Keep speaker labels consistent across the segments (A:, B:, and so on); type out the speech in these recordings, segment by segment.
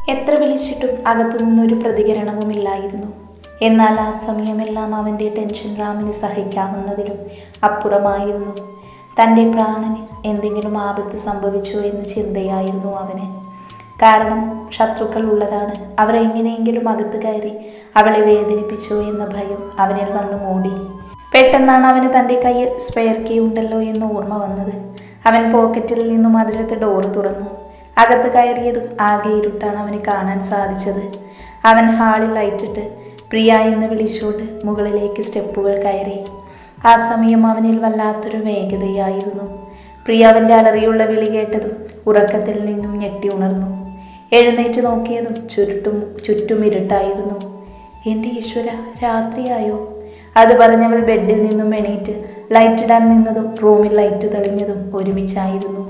A: എത്ര വിളിച്ചിട്ടും അകത്തു നിന്നൊരു പ്രതികരണവുമില്ലായിരുന്നു. എന്നാൽ ആ സമയമെല്ലാം അവൻ്റെ ടെൻഷൻ റാമിന് സഹിക്കാവുന്നതിലും അപ്പുറമായിരുന്നു. തൻ്റെ പ്രാണന് എന്തെങ്കിലും ആപത്ത് സംഭവിച്ചോ എന്ന ചിന്തയായിരുന്നു അവന്. കാരണം ശത്രുക്കൾ ഉള്ളതാണ്. അവർ എങ്ങനെയെങ്കിലും അകത്ത് കയറി അവളെ വേദനിപ്പിച്ചോ എന്ന ഭയം അവനിൽ വന്നു മൂടി. പെട്ടെന്നാണ് അവന് തൻ്റെ കയ്യിൽ സ്പെയർ കീ ഉണ്ടല്ലോ എന്ന് ഓർമ്മ വന്നത്. അവൻ പോക്കറ്റിൽ നിന്നും അതിലെടുത്ത് ഡോറ് തുറന്നു. അകത്ത് കയറിയതും ആകെ ഇരുട്ടാണ് അവന് കാണാൻ സാധിച്ചത്. അവൻ ഹാളിൽ ലൈറ്റിട്ട് പ്രിയ എന്ന് വിളിച്ചുകൊണ്ട് മുകളിലേക്ക് സ്റ്റെപ്പുകൾ കയറി. ആ സമയം അവനിൽ വല്ലാത്തൊരു വേഗതയായിരുന്നു. പ്രിയ അവൻ്റെ അലറിയുള്ള വിളി കേട്ടതും ഉറക്കത്തിൽ നിന്നും ഞെട്ടി ഉണർന്നു. എഴുന്നേറ്റ് നോക്കിയതും ചുറ്റും ഇരുട്ടായിരുന്നു. എൻ്റെ ഈശ്വര, രാത്രിയായോ? അത് പറഞ്ഞവൾ ബെഡിൽ നിന്നും എണീറ്റ് ലൈറ്റിടാൻ നിന്നതും റൂമിൽ ലൈറ്റ് തെളിഞ്ഞതും ഒരുമിച്ചായിരുന്നു.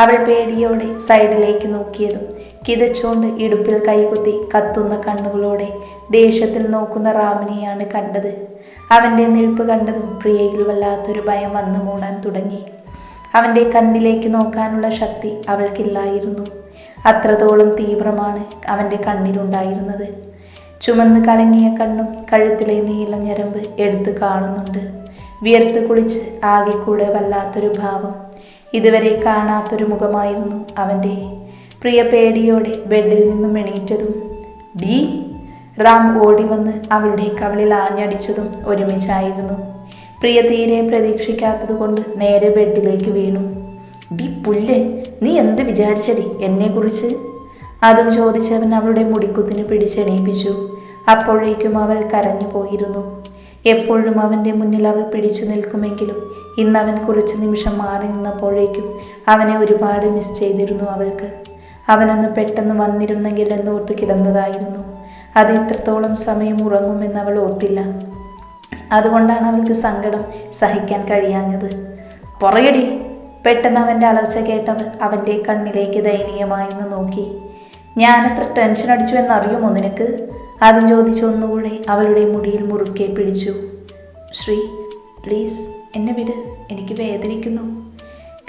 A: അവൾ പേടിയോടെ സൈഡിലേക്ക് നോക്കിയതും കിതച്ചുകൊണ്ട് ഇടുപ്പിൽ കൈകുത്തി കത്തുന്ന കണ്ണുകളോടെ ദേഷ്യത്തിൽ നോക്കുന്ന റാമിനെയാണ് കണ്ടത്. അവൻ്റെ നിൽപ്പ് കണ്ടതും പ്രിയയിൽ വല്ലാത്തൊരു ഭയം വന്നു മൂടാൻ തുടങ്ങി. അവൻ്റെ കണ്ണിലേക്ക് നോക്കാനുള്ള ശക്തി അവൾക്കില്ലായിരുന്നു. അത്രത്തോളം തീവ്രമാണ് അവൻ്റെ കണ്ണിലുണ്ടായിരുന്നത്. ചുമന്ന് കലങ്ങിയ കണ്ണും കഴുത്തിലെ നീല ഞരമ്പ് എടുത്ത് കാണുന്നുണ്ട്. വിയർത്ത് കുളിച്ച് ആകെ കൂടെ വല്ലാത്തൊരു ഭാവം. ഇതുവരെ കാണാത്തൊരു മുഖമായിരുന്നു അവൻ്റെ. പ്രിയ പേടിയോടെ ബെഡിൽ നിന്നും എണീറ്റതും ഡി റാം ഓടി വന്ന് അവളുടെ കവളിൽ ആഞ്ഞടിച്ചതും ഒരുമിച്ചായിരുന്നു. പ്രിയ തീരെ പ്രതീക്ഷിക്കാത്തത് കൊണ്ട് നേരെ ബെഡിലേക്ക് വീണു. ഡി പുല്ല്, നീ എന്ത് വിചാരിച്ചടി എന്നെക്കുറിച്ച്? അതും ചോദിച്ചവൻ അവളുടെ മുടിക്കുത്തിന് പിടിച്ചെണീപ്പിച്ചു. അപ്പോഴേക്കും അവൾ കരഞ്ഞു പോയിരുന്നു. എപ്പോഴും അവൻ്റെ മുന്നിൽ അവൾ പിടിച്ചു നിൽക്കുമെങ്കിലും ഇന്നവൻ കുറച്ച് നിമിഷം മാറി നിന്നപ്പോഴേക്കും അവനെ ഒരുപാട് മിസ് ചെയ്തിരുന്നു അവൾക്ക്. അവനൊന്ന് പെട്ടെന്ന് വന്നിരുന്നെങ്കിൽ എന്നോർത്ത് കിടന്നതായിരുന്നു. അത് ഇത്രത്തോളം സമയം ഉറങ്ങുമെന്ന് അവൾ ഓർത്തില്ല. അതുകൊണ്ടാണ് അവൾക്ക് സങ്കടം സഹിക്കാൻ കഴിയാഞ്ഞത്. പറയടി! പെട്ടെന്ന് അവൻ്റെ അലർച്ച കേട്ടവൾ അവൻ്റെ കണ്ണിലേക്ക് ദയനീയമായെന്ന് നോക്കി. ഞാനെത്ര ടെൻഷൻ അടിച്ചു എന്നറിയുമോ നിനക്ക്? അതും ചോദിച്ചൊന്നുകൂടെ അവളുടെ മുടിയിൽ മുറുക്കെ പിടിച്ചു. ശ്രീ, പ്ലീസ് എന്നെ വിട്, എനിക്ക് വേദനിക്കുന്നു.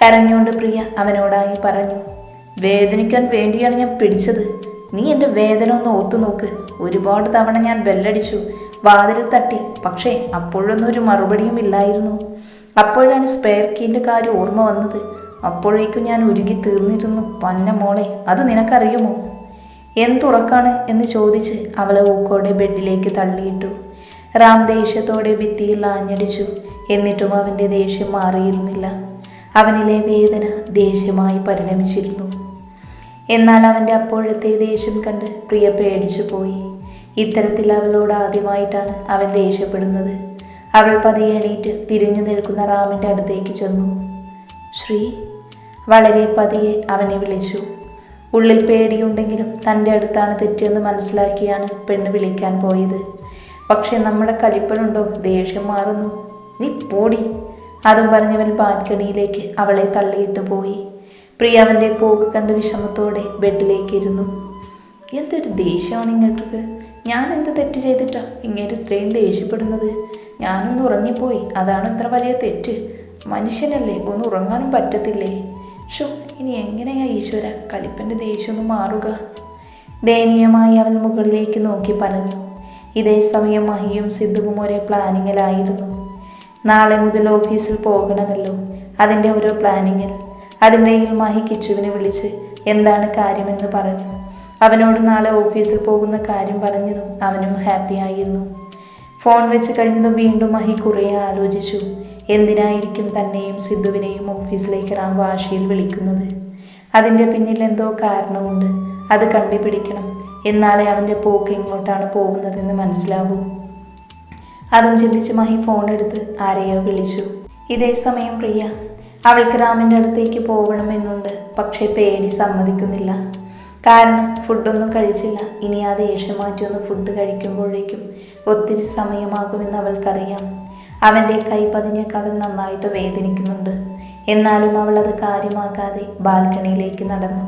A: കരഞ്ഞുകൊണ്ട് പ്രിയ അവനോടായി പറഞ്ഞു. വേദനിക്കാൻ വേണ്ടിയാണ് ഞാൻ പിടിച്ചത്. നീ എൻ്റെ വേദന ഒന്ന് ഓർത്തു നോക്ക്. ഒരുപാട് തവണ ഞാൻ ബെല്ലടിച്ചു, വാതിലിൽ തട്ടി, പക്ഷേ അപ്പോഴൊന്നും ഒരു മറുപടിയും ഇല്ലായിരുന്നു. അപ്പോഴാണ് സ്പെയർ കീൻ്റെ കാര്യം ഓർമ്മ വന്നത്. അപ്പോഴേക്കും ഞാൻ ഉരുകി തീർന്നിരുന്നു. പന്ന മോളെ, അത് നിനക്കറിയുമോ? എന്തുറക്കാണ് എന്ന് ചോദിച്ച് അവളെ ഊക്കോടെ ബെഡിലേക്ക് തള്ളിയിട്ടു. റാം ദേഷ്യത്തോടെ ഭിത്തിയിൽ ആഞ്ഞടിച്ചു. എന്നിട്ടും അവൻ്റെ ദേഷ്യം മാറിയിരുന്നില്ല. അവനിലെ വേദന ദേഷ്യമായി പരിണമിച്ചിരുന്നു. എന്നാൽ അവൻ്റെ അപ്പോഴത്തെ ദേഷ്യം കണ്ട് പ്രിയ പേടിച്ചു പോയി. ഇത്തരത്തിൽ അവളോട് ആദ്യമായിട്ടാണ് അവൻ ദേഷ്യപ്പെടുന്നത്. അവൾ പതിയെ എണീറ്റ് തിരിഞ്ഞു നിൽക്കുന്ന റാമിൻ്റെ അടുത്തേക്ക് ചെന്നു. ശ്രീ, വളരെ പതിയെ അവനെ വിളിച്ചു. ഉള്ളിൽ പേടിയുണ്ടെങ്കിലും തൻ്റെ അടുത്താണ് തെറ്റെന്ന് മനസ്സിലാക്കിയാണ് പെണ്ണ് വിളിക്കാൻ പോയത്. പക്ഷെ നമ്മുടെ കലിപ്പനുണ്ടോ, ദേഷ്യം മാറുന്നു. നീ പോടി! അതും പറഞ്ഞവൻ ബാൽക്കണിയിലേക്ക് അവളെ തള്ളിയിട്ട് പോയി. പ്രിയ അവൻ്റെ പോക്ക് കണ്ട് വിഷമത്തോടെ ബെഡിലേക്ക് ഇരുന്നു. എന്തൊരു ദേഷ്യമാണ് ഇങ്ങക്ക്! ഞാൻ എന്ത് തെറ്റ് ചെയ്തിട്ടാ ഇങ്ങനെ ഇത്രയും ദേഷ്യപ്പെടുന്നത്? ഞാനൊന്ന് ഉറങ്ങിപ്പോയി, അതാണ് ഇത്ര വലിയ തെറ്റ്. മനുഷ്യനല്ലേ, ഒന്ന് ഉറങ്ങാനും പറ്റത്തില്ലേ? ഷോ, ഇനി എങ്ങനെയാ ഈശ്വര കലിപ്പൻ്റെ ദേഷ്യമൊന്ന് മാറുക? ദയനീയമായി അവൻ മുകളിലേക്ക് നോക്കി പറഞ്ഞു. ഇതേ സമയം മഹിയും സിദ്ധുവും ഒരേ പ്ലാനിങ്ങിലായിരുന്നു. നാളെ മുതൽ ഓഫീസിൽ പോകണമല്ലോ, അതിൻ്റെ ഓരോ പ്ലാനിങ്ങിൽ. അതിനിടയിൽ മഹി കിച്ചുവിനെ വിളിച്ച് എന്താണ് കാര്യമെന്ന് പറഞ്ഞു. അവനോട് നാളെ ഓഫീസിൽ പോകുന്ന കാര്യം പറഞ്ഞതും അവനും ഹാപ്പി ആയിരുന്നു. ഫോൺ വെച്ച് കഴിഞ്ഞതും വീണ്ടും മഹി കുറേ ആലോചിച്ചു. എന്തിനായിരിക്കും തന്നെയും സിദ്ധുവിനെയും ഓഫീസിലേക്ക് റാം വാശിയിൽ വിളിക്കുന്നത്? അതിൻ്റെ പിന്നിൽ എന്തോ കാരണമുണ്ട്. അത് കണ്ടുപിടിക്കണം. എന്നാലേ അവൻ്റെ പോക്ക് എങ്ങോട്ടാണ് പോകുന്നതെന്ന് മനസ്സിലാവൂ. അതും ചിന്തിച്ച് മഹി ഫോൺ എടുത്ത് ആരെയോ വിളിച്ചു. ഇതേ സമയം പ്രിയ, അവൾക്ക് റാമിൻ്റെ അടുത്തേക്ക് പോകണമെന്നുണ്ട്. പക്ഷേ പേടി സമ്മതിക്കുന്നില്ല. കാരണം ഫുഡൊന്നും കഴിച്ചില്ല. ഇനി ആ ദേഷ്യം മാറ്റിയൊന്ന് ഫുഡ് കഴിക്കുമ്പോഴേക്കും ഒത്തിരി സമയമാകുമെന്ന് അവൾക്കറിയാം. അവൻ്റെ കൈ പതിഞ്ഞ കവൽ നന്നായിട്ട് വേദനിക്കുന്നുണ്ട്. എന്നാലും അവൾ അത് കാര്യമാക്കാതെ ബാൽക്കണിയിലേക്ക് നടന്നു.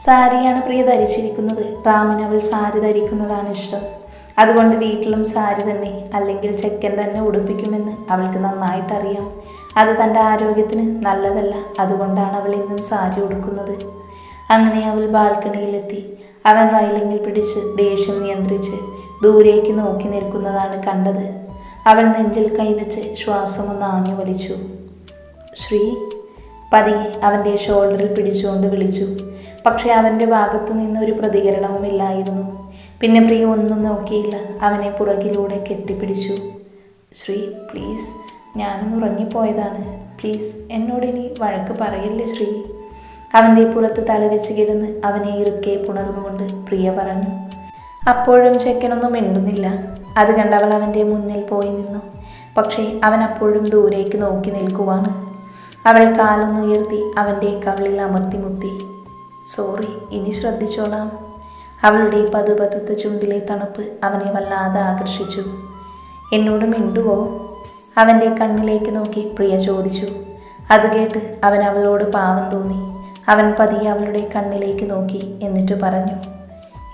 A: സാരിയാണ് പ്രിയ ധരിച്ചിരിക്കുന്നത്. റാമിന് അവൾ സാരി ധരിക്കുന്നതാണ് ഇഷ്ടം. അതുകൊണ്ട് വീട്ടിലും സാരി തന്നെ, അല്ലെങ്കിൽ ചെക്കൻ തന്നെ ഉടുപ്പിക്കുമെന്ന് അവൾക്ക് നന്നായിട്ടറിയാം. അത് തൻ്റെ ആരോഗ്യത്തിന് നല്ലതല്ല. അതുകൊണ്ടാണ് അവൾ ഇന്നും സാരി ഉടുക്കുന്നത്. അങ്ങനെ അവൾ ബാൽക്കണിയിലെത്തി. അവൻ റൈലിങ്ങിൽ പിടിച്ച് ദേഷ്യം നിയന്ത്രിച്ച് ദൂരേക്ക് നോക്കി നിൽക്കുന്നതാണ് കണ്ടത്. അവൾ നെഞ്ചിൽ കൈവച്ച് ശ്വാസമൊന്ന് ആഞ്ഞു വലിച്ചു. ശ്രീ, പതിയെ അവൻ്റെ ഷോൾഡറിൽ പിടിച്ചുകൊണ്ട് വിളിച്ചു. പക്ഷേ അവൻ്റെ ഭാഗത്തു നിന്നൊരു പ്രതികരണവുമില്ലായിരുന്നു. പിന്നെ പ്രിയ ഒന്നും നോക്കിയില്ല, അവനെ പുറകിലൂടെ കെട്ടിപ്പിടിച്ചു. ശ്രീ പ്ലീസ്, ഞാനൊന്ന് ഉറങ്ങിപ്പോയതാണ്. പ്ലീസ് എന്നോടിനി വഴക്ക് പറയല്ലേ ശ്രീ. അവൻ്റെ പുറത്ത് തലവെച്ച് കിടന്ന് അവനെ ഇറുക്കെ പുണർന്നുകൊണ്ട് പ്രിയ പറഞ്ഞു. അപ്പോഴും ചെക്കനൊന്നും മിണ്ടുന്നില്ല. അത് കണ്ട് അവൾ അവൻ്റെ മുന്നിൽ പോയി നിന്നു. പക്ഷേ അവൻ അപ്പോഴും ദൂരേക്ക് നോക്കി നിൽക്കുവാണ്. അവൾ കാലൊന്നുയർത്തി അവൻ്റെ കവിളിൽ അമർത്തി മുത്തി. സോറി, ഇനി ശ്രദ്ധിച്ചോളാം. അവളുടെ പതുപതുത്ത ചുണ്ടിലെ തണുപ്പ് അവനെ വല്ലാതെ ആകർഷിച്ചു. എന്നോട് മിണ്ടുവോ? അവൻ്റെ കണ്ണിലേക്ക് നോക്കി പ്രിയ ചോദിച്ചു. അത് കേട്ട് അവൻ അവളോട് പാവം തോന്നി. അവൻ പതിയെ അവളുടെ കണ്ണിലേക്ക് നോക്കി. എന്നിട്ട് പറഞ്ഞു,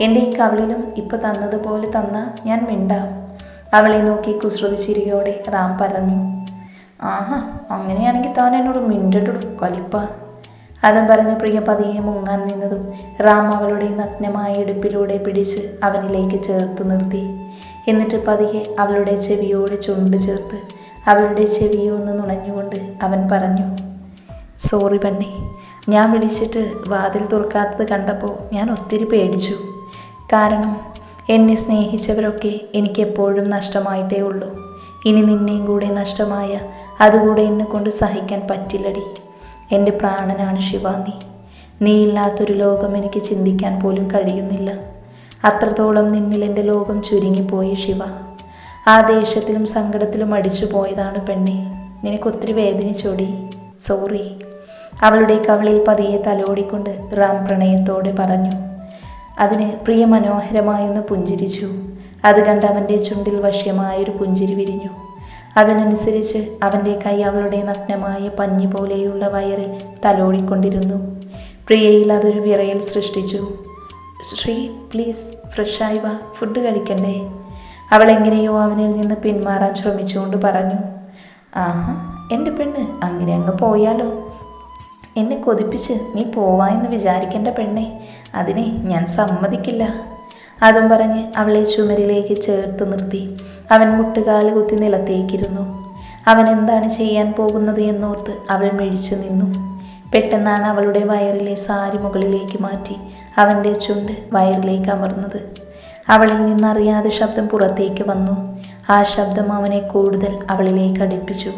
A: എൻ്റെ ഈ കവിളിലും ഇപ്പം തന്നതുപോലെ തന്നാ ഞാൻ മിണ്ടാം. അവളെ നോക്കി കുസൃതി ചിരിയോടെ റാം പറഞ്ഞു. ആഹാ, അങ്ങനെയാണെങ്കിൽ താൻ എന്നോട് മിണ്ടിട്ടു കലിപ്പ. അതും പറഞ്ഞ് പ്രിയ പതിയെ മുങ്ങാൻ നിന്നതും റാം അവളുടെ നഗ്നമായ ഇടുപ്പിലൂടെ പിടിച്ച് അവനിലേക്ക് ചേർത്ത് നിർത്തി. എന്നിട്ട് പതിയെ അവളുടെ ചെവിയോട് ചുണ്ട് ചേർത്ത് അവളുടെ ചെവിയെ ഒന്ന് നുണഞ്ഞുകൊണ്ട് അവൻ പറഞ്ഞു. സോറി പെണ്ണേ, ഞാൻ വിളിച്ചിട്ട് വാതിൽ തുറക്കാത്തത് കണ്ടപ്പോൾ ഞാൻ ഒത്തിരി പേടിച്ചു. കാരണം എന്നെ സ്നേഹിച്ചവരൊക്കെ എനിക്കെപ്പോഴും നഷ്ടമായിട്ടേ ഉള്ളൂ. ഇനി നിന്നെയും കൂടെ നഷ്ടമായ അതുകൂടെ എന്നെ കൊണ്ട് സഹിക്കാൻ പറ്റില്ലടി. എൻ്റെ പ്രാണനാണ് ശിവാനി. നീ ഇല്ലാത്തൊരു ലോകം എനിക്ക് ചിന്തിക്കാൻ പോലും കഴിയുന്നില്ല. അത്രത്തോളം നിന്നിൽ എൻ്റെ ലോകം ചുരുങ്ങിപ്പോയി ശിവ. ആ ദേഷ്യത്തിലും സങ്കടത്തിലും അടിച്ചു പോയതാണ് പെണ്ണെ. നിനക്കൊത്തിരി വേദനിച്ചോടി. സോറി. അവളുടെ കവിളിൽ പതിയെ തലോടിക്കൊണ്ട് റാം പ്രണയത്തോടെ പറഞ്ഞു. അതിന് പ്രിയ മനോഹരമായൊന്ന് പുഞ്ചിരിച്ചു. അത് കണ്ട് അവൻ്റെ ചുണ്ടിൽ വശ്യമായൊരു പുഞ്ചിരി വിരിഞ്ഞു. അതിനനുസരിച്ച് അവൻ്റെ കൈ അവളുടെ നഗ്നമായ പഞ്ഞി പോലെയുള്ള വയറിൽ തലോടിക്കൊണ്ടിരുന്നു. പ്രിയയിൽ അതൊരു വിറയൽ സൃഷ്ടിച്ചു. ശ്രീ പ്ലീസ്, ഫ്രഷായി വാ, ഫുഡ് കഴിക്കണ്ടേ? അവൾ എങ്ങനെയോ അവനിൽ നിന്ന് പിന്മാറാൻ ശ്രമിച്ചുകൊണ്ട് പറഞ്ഞു. ആഹാ, എൻ്റെ പെണ്ണ്, അങ്ങനെ അങ്ങ് പോയാലോ? എന്നെ കൊതിപ്പിച്ച് നീ പോവാ എന്ന് വിചാരിക്കേണ്ട പെണ്ണെ, അതിനെ ഞാൻ സമ്മതിക്കില്ല. അതും പറഞ്ഞ് അവളെ ചുമരിലേക്ക് ചേർത്ത് നിർത്തി അവൻ മുട്ടുകാല് കുത്തി നിലത്തേക്കിരുന്നു. അവൻ എന്താണ് ചെയ്യാൻ പോകുന്നത് എന്നോർത്ത് അവൾ മിഴിച്ചു നിന്നു. പെട്ടെന്നാണ് അവളുടെ വയറിലെ സാരി മുകളിലേക്ക് മാറ്റി അവൻ്റെ ചുണ്ട് വയറിലേക്ക് അമർന്നത്. അവളിൽ നിന്നറിയാതെ ശബ്ദം പുറത്തേക്ക് വന്നു. ആ ശബ്ദം അവനെ കൂടുതൽ അവളിലേക്ക് അടുപ്പിച്ചു.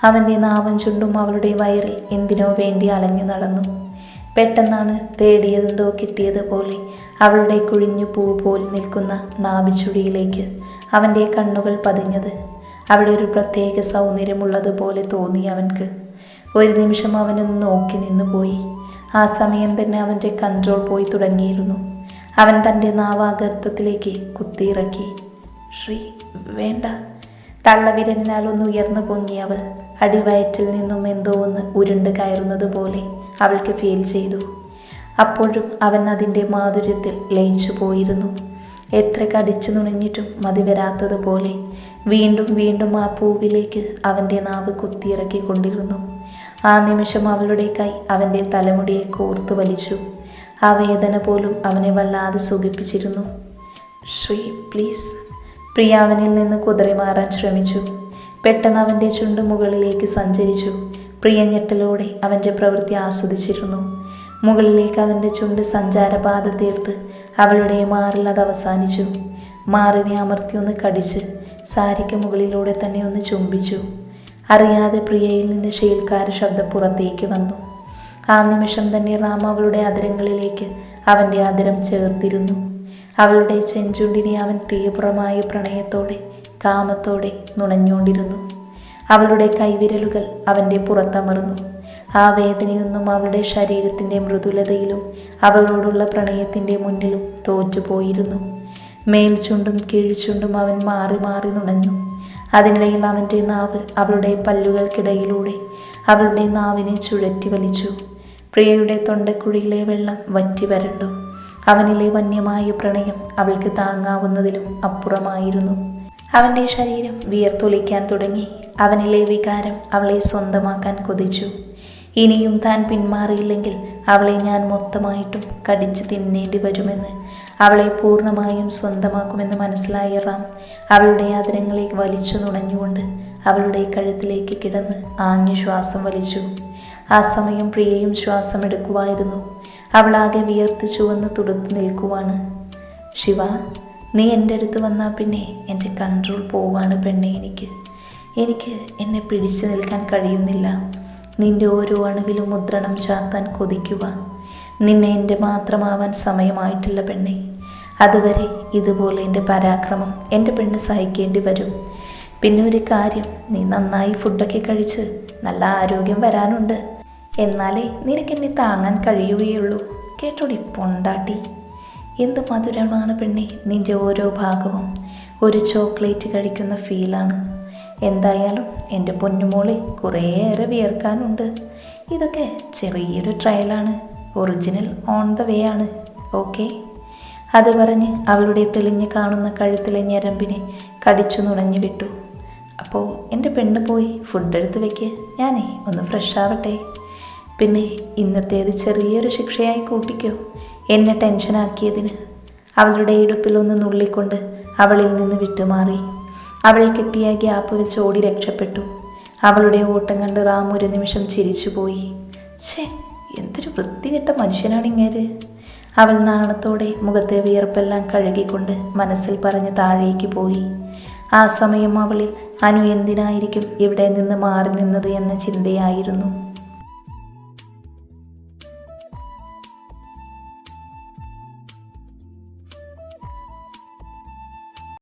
A: അവൻ്റെ നാവും ചുണ്ടും അവളുടെ വയറിൽ എന്തിനോ വേണ്ടി അലഞ്ഞു നടന്നു. പെട്ടെന്നാണ് തേടിയതെന്തോ കിട്ടിയതുപോലെ അവളുടെ കുഴിഞ്ഞു പൂ പോലെ നിൽക്കുന്ന നാഭിച്ചുടിയിലേക്ക് അവൻ്റെ കണ്ണുകൾ പതിഞ്ഞത്. അവിടെ ഒരു പ്രത്യേക സൗന്ദര്യമുള്ളതുപോലെ തോന്നി അവൻക്ക്. ഒരു നിമിഷം അവനൊന്ന് നോക്കി നിന്നു പോയി. ആ സമയം തന്നെ അവൻ്റെ കൺട്രോൾ പോയി തുടങ്ങിയിരുന്നു. അവൻ തൻ്റെ നാവാഗർത്തത്തിലേക്ക് കുത്തിയിറക്കി. ശ്രീ വേണ്ട. തള്ളവിരലിനാൽ ഒന്ന് ഉയർന്നു പൊങ്ങി അവൾ. അടിവയറ്റിൽ നിന്നും എന്തോ ഒന്ന് ഉരുണ്ട് കയറുന്നത് പോലെ അവൾക്ക് ഫീൽ ചെയ്തു. അപ്പോഴും അവൻ അതിൻ്റെ മാധുര്യത്തിൽ ലയിച്ചു പോയിരുന്നു. എത്ര കടിച്ചു നുണഞ്ഞിട്ടും മതി വരാത്തതുപോലെ വീണ്ടും വീണ്ടും ആ പൂവിലേക്ക് അവൻ്റെ നാവ് കുത്തിയിറക്കിക്കൊണ്ടിരുന്നു. ആ നിമിഷം അവളുടെ കൈ അവൻ്റെ തലമുടിയെ കോർത്തു വലിച്ചു. ആ വേദന പോലും അവനെ വല്ലാതെ സുഖിപ്പിച്ചിരുന്നു. ശ്രീ പ്ലീസ്. പ്രിയ അവനിൽ നിന്ന് കുതറി മാറാൻ ശ്രമിച്ചു. പെട്ടെന്ന് അവൻ്റെ ചുണ്ട് മുകളിലേക്ക് സഞ്ചരിച്ചു. പ്രിയ ഞെട്ടലോടെ അവൻ്റെ പ്രവൃത്തി ആസ്വദിച്ചിരുന്നു. മുകളിലേക്ക് അവൻ്റെ ചുണ്ട് സഞ്ചാരപാത തീർത്ത് അവളുടെ മാറിൽ അത് അവസാനിച്ചു. മാറിനെ അമർത്തി ഒന്ന് കടിച്ച് സാരിക്ക് മുകളിലൂടെ തന്നെ ഒന്ന് ചുംബിച്ചു. അറിയാതെ പ്രിയയിൽ നിന്ന് ഷീൽക്കാര ശബ്ദം പുറത്തേക്ക് വന്നു. ആ നിമിഷം തന്നെ റാം അവളുടെ അതിരങ്ങളിലേക്ക് അവൻ്റെ അതിരം ചേർത്തിരുന്നു. അവളുടെ ചെഞ്ചുണ്ടിനെ അവൻ തീവ്രമായ പ്രണയത്തോടെ കാമത്തോടെ നുണഞ്ഞുകൊണ്ടിരുന്നു. അവളുടെ കൈവിരലുകൾ അവൻ്റെ പുറത്തമർന്നു. ആ വേദനയൊന്നും അവളുടെ ശരീരത്തിൻ്റെ മൃദുലതയിലും അവളോടുള്ള പ്രണയത്തിൻ്റെ മുന്നിലും തോറ്റുപോയിരുന്നു. മേൽചുണ്ടും കീഴ്ചുണ്ടും അവൻ മാറി മാറി നുണഞ്ഞു. അതിനിടയിൽ അവൻ്റെ നാവ് അവളുടെ പല്ലുകൾക്കിടയിലൂടെ അവളുടെ നാവിനെ ചുഴറ്റി വലിച്ചു. പ്രിയയുടെ തൊണ്ടക്കുഴിയിലെ വെള്ളം വറ്റി വരണ്ടു. അവനിലെ വന്യമായ പ്രണയം അവൾക്ക് താങ്ങാവുന്നതിലും അപ്പുറമായിരുന്നു. അവൻ്റെ ശരീരം വിയർത്തൊലിക്കാൻ തുടങ്ങി. അവനിലെ വികാരം അവളെ സ്വന്തമാക്കാൻ കൊതിച്ചു. ഇനിയും താൻ പിന്മാറിയില്ലെങ്കിൽ അവളെ ഞാൻ മൊത്തമായിട്ടും കടിച്ചു തിന്നേണ്ടി വരുമെന്ന്, അവളെ പൂർണ്ണമായും സ്വന്തമാക്കുമെന്ന് മനസ്സിലായ റാം അവളുടെ ആദരങ്ങളിലേക്ക് വലിച്ചു നുണഞ്ഞുകൊണ്ട് അവളുടെ കഴുത്തിലേക്ക് കിടന്ന് ആഞ്ഞു ശ്വാസം വലിച്ചു. ആ സമയം പ്രിയയും ശ്വാസം എടുക്കുമായിരുന്നു. അവളാകെ വിയർത്ത് ചുവന്ന് തുടുത്ത് നിൽക്കുവാണ്. ശിവ, നീ എൻ്റെ അടുത്ത് വന്നാൽ പിന്നെ എൻ്റെ കൺട്രോൾ പോവാണ് പെണ്ണെ. എനിക്ക് എന്നെ പിടിച്ചു നിൽക്കാൻ കഴിയുന്നില്ല. നിന്റെ ഓരോ അണുവിലും മുദ്രണം ചാർത്താൻ കൊതിക്കുക. നിന്നെ എൻ്റെ മാത്രമാവാൻ സമയമായിട്ടില്ല പെണ്ണെ. അതുവരെ ഇതുപോലെ എൻ്റെ പരാക്രമം എൻ്റെ പെണ്ണ് സഹിക്കേണ്ടി വരും. പിന്നെ ഒരു കാര്യം, നീ നന്നായി ഫുഡൊക്കെ കഴിച്ച് നല്ല ആരോഗ്യം വരാനുണ്ട്. എന്നാലേ നിനക്കെന്നെ താങ്ങാൻ കഴിയുകയുള്ളൂ. കേട്ടോടി പൊണ്ടാട്ടി. എന്ത് മധുരമാണ് പെണ്ണെ നിൻ്റെ ഓരോ ഭാഗവും. ഒരു ചോക്ലേറ്റ് കഴിക്കുന്ന ഫീലാണ്. എന്തായാലും എൻ്റെ പൊന്നുമോളെ കുറേയേറെ വിയർക്കാനുണ്ട്. ഇതൊക്കെ ചെറിയൊരു ട്രയലാണ്. ഒറിജിനൽ ഓൺ ദ വേ ആണ്. ഓക്കെ? അത് പറഞ്ഞ് അവളുടെ തെളിഞ്ഞ് കാണുന്ന കഴുത്തിലെ ഞരമ്പിനെ കടിച്ചു നുണഞ്ഞു വിട്ടു. അപ്പോൾ എൻ്റെ പെണ്ണ് പോയി ഫുഡ് എടുത്ത് വെക്ക്, ഞാനേ ഒന്ന് ഫ്രഷ് ആവട്ടെ. പിന്നെ ഇന്നത്തേത് ചെറിയൊരു ശിക്ഷയായി കൂട്ടിക്കോ എന്നെ ടെൻഷനാക്കിയതിന്. അവളുടെ ഇടുപ്പിൽ ഒന്ന് നുള്ളിക്കൊണ്ട് അവളിൽ നിന്ന് വിട്ടുമാറി. അവൾ കിട്ടിയ ഗ്യാപ്പ് വെച്ച് ഓടി രക്ഷപ്പെട്ടു. അവളുടെ ഓട്ടം കണ്ട് റാം ഒരു നിമിഷം ചിരിച്ചുപോയി. ഛേ, എന്തൊരു വൃത്തികെട്ട മനുഷ്യനാണിങ്ങേര്. അവൾ നാണത്തോടെ മുഖത്തെ വിയർപ്പെല്ലാം കഴുകിക്കൊണ്ട് മനസ്സിൽ പറഞ്ഞ് താഴേക്ക് പോയി. ആ സമയം അവളിൽ അനു എന്തിനായിരിക്കും ഇവിടെ നിന്ന് മാറി നിന്നത് എന്ന ചിന്തയായിരുന്നു.